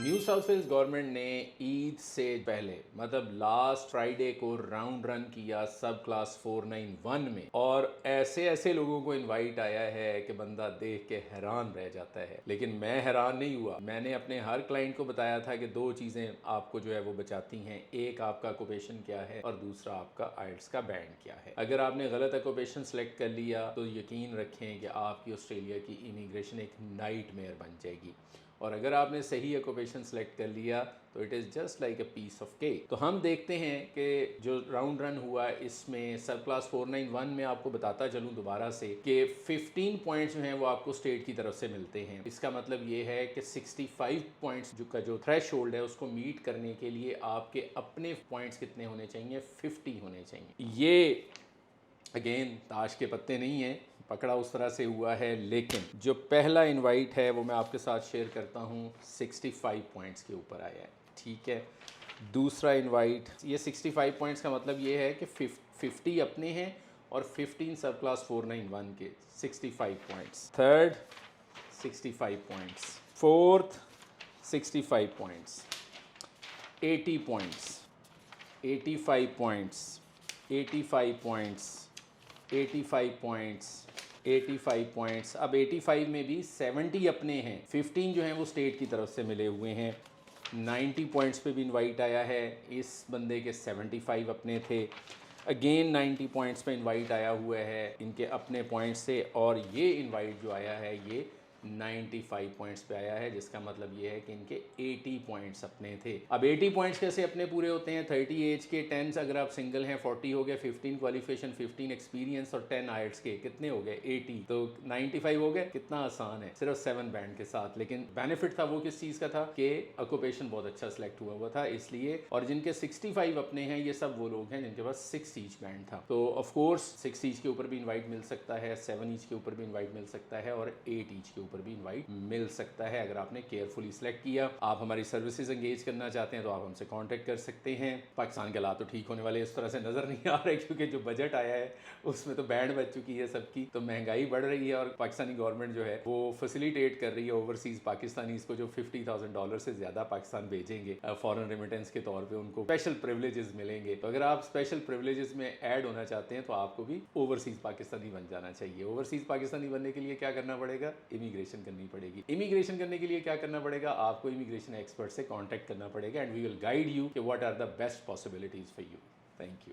New south Wales government ने ईद से पहले मतलब लास्ट फ्राइडे को राउंड रन किया सब क्लास 491 में, और ऐसे ऐसे लोगों को इनवाइट आया है कि बंदा देख के हैरान रह जाता है। लेकिन मैं हैरान नहीं हुआ। मैंने अपने हर क्लाइंट को बताया था कि दो चीज़ें आपको जो है वो बचाती हैं, एक आपका ऑक्यूपेशन क्या है और दूसरा आपका आइल्स का बैंड क्या है। अगर आपने गलत ऑक्यूपेशन सेलेक्ट कर लिया तो यकीन रखें कि आपकी ऑस्ट्रेलिया की इमिग्रेशन एक नाइटमेयर बन जाएगी, और अगर आपने सही ऑक्यूपेशन सेलेक्ट कर लिया तो it is just like a piece of cake. तो हम देखते हैं कि जो राउंड रन हुआ इसमें सब क्लास 491 में आपको बताता चलूँ दोबारा से कि 15 पॉइंट्स जो हैं वो आपको स्टेट की तरफ से मिलते हैं। इसका मतलब ये है कि 65 पॉइंट्स जो थ्रेश होल्ड है उसको मीट करने के लिए आपके अपने पॉइंट्स कितने होने चाहिए, 50 होने चाहिए। ये अगेन ताश के पत्ते नहीं हैं, पकड़ा उस तरह से हुआ है। लेकिन जो पहला इनवाइट है वो मैं आपके साथ शेयर करता हूँ, 65 पॉइंट्स के ऊपर आया है। ठीक है, दूसरा इनवाइट, ये 65 पॉइंट्स का मतलब ये है कि 50 अपने हैं और 15 सब क्लास 491 के, 65 points. Third 65 points, fourth 65 points, 80 points, 85 points, 85 points, 85 points, 85 points. अब 85 में भी 70 अपने हैं, 15 जो हैं वो स्टेट की तरफ से मिले हुए हैं। 90 पॉइंट्स पे भी इनवाइट आया है, इस बंदे के 75 अपने थे। अगेन 90 पॉइंट्स पे इनवाइट आया हुआ है इनके अपने पॉइंट्स से, और ये इनवाइट जो आया है ये 95 पॉइंट्स पे आया है, जिसका मतलब ये है कि इनके 80 पॉइंट्स अपने थे। अब 80 पॉइंट्स कैसे अपने पूरे होते हैं? 30 एज के, 10 अगर आप सिंगल हैं 40 हो गए, 15 क्वालिफिकेशन, 15 एक्सपीरियंस और 10 आइल्स के, कितने हो गए? 80। तो 95 हो गए। कितना आसान है, सिर्फ 7 बैंड के साथ। लेकिन बेनिफिट था वो किस चीज़ का था कि ऑक्यूपेशन बहुत अच्छा सेलेक्ट हुआ था इसलिए। और जिनके 65 अपने हैं ये सब वो लोग हैं जिनके पास 6 ईच बैंड था। तो ऑफ कोर्स 6 ईच के ऊपर भी इनवाइट मिल सकता है, 7 ईच के ऊपर भी इनवाइट मिल सकता है और 8 ईच के ऊपर भी इनवाइट मिल सकता है अगर आपने केयरफुली सिलेक्ट किया। आप हमारी सर्विसेज एंगेज करना चाहते हैं तो आप हमसे कांटेक्ट कर सकते हैं। पाकिस्तान के हालात तो ठीक होने वाले इस तरह से नजर नहीं आ रहे, क्योंकि जो बजट आया है उसमें तो बैंड बच चुकी है सबकी। तो महंगाई बढ़ रही है और पाकिस्तानी गवर्नमेंट जो है वो फैसिलिटेट कर रही है ओवरसीज पाकिस्तानीज को जो $50,000 से ज्यादा पाकिस्तान भेजेंगे फॉरेन रेमिटेंस के तौर पे, उनको स्पेशल प्रिविलेजेस मिलेंगे। तो अगर आप स्पेशल प्रिविलेजेस में ऐड होना चाहते हैं तो आपको भी ओवरसीज पाकिस्तानी बन जाना चाहिए। ओवरसीज पाकिस्तानी बनने के लिए क्या करना पड़ेगा? इमिग्रेशन करनी पड़ेगी। इमिग्रेशन करने के लिए क्या करना पड़ेगा? आपको इमिग्रेशन एक्सपर्ट से कांटेक्ट करना पड़ेगा and we will guide you कि what are the best possibilities for you. Thank you.